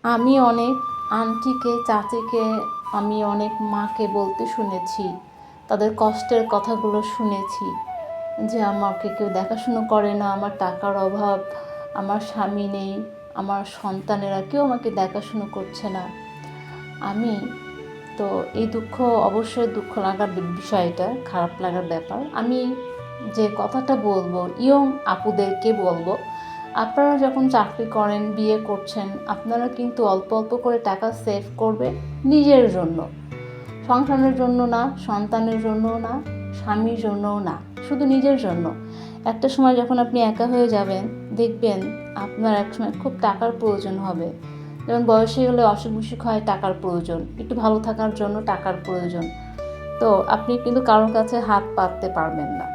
আমি অনেক আন্টিকে, চাচিকে, আমি অনেক মাকে বলতে শুনেছি, তাদের কষ্টের কথাগুলো শুনেছি যে আমাকে কেউ দেখাশুনো করে না, আমার টাকার অভাব, আমার স্বামী নেই, আমার সন্তানেরা কেউ আমাকে দেখাশুনো করছে না। আমি তো এই দুঃখ, অবশ্যই দুঃখ লাগার বিষয়, এটা খারাপ লাগার ব্যাপার। আমি যে কথাটা বলবো ইয়ং আপুদেরকে বলবো, আপনারা যখন চাকরি করেন, বিয়ে করছেন, আপনারা কিন্তু অল্প অল্প করে টাকা সেভ করবেন নিজের জন্য, সংসারের জন্য না, সন্তানের জন্য না, স্বামীর জন্যও না, শুধু নিজের জন্য। একটা সময় যখন আপনি একা হয়ে যাবেন, দেখবেন আপনার এক সময় খুব টাকার প্রয়োজন হবে। যেমন বয়সে গেলে অসুখ বিসুখ হয়, টাকার প্রয়োজন, একটু ভালো থাকার জন্য টাকার প্রয়োজন। তো আপনি কিন্তু কারোর কাছে হাত পাততে পারবেন না।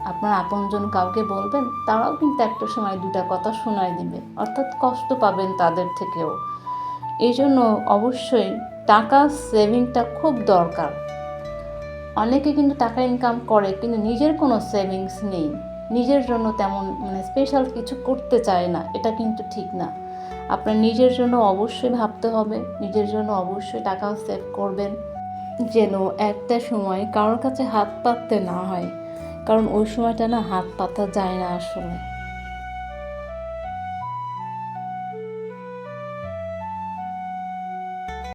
আপনার আপনজন কাউকে বলবেন, তারাও কিন্তু একটা সময় দুটা কথা শোনায় দিবে, অর্থাৎ কষ্ট পাবেন তাদের থেকেও। এই জন্য অবশ্যই টাকা সেভিংটা খুব দরকার। অনেকে কিন্তু টাকা ইনকাম করে কিন্তু নিজের কোনো সেভিংস নেই, নিজের জন্য তেমন স্পেশাল কিছু করতে চায় না, এটা কিন্তু ঠিক না। আপনার নিজের জন্য অবশ্যই ভাবতে হবে, নিজের জন্য অবশ্যই টাকা সেভ করবেন, যেন একটা সময় কারোর কাছে হাত পাততে না হয়। কারণ ওই সময়টা না হাত পাতা যায় না আসলে।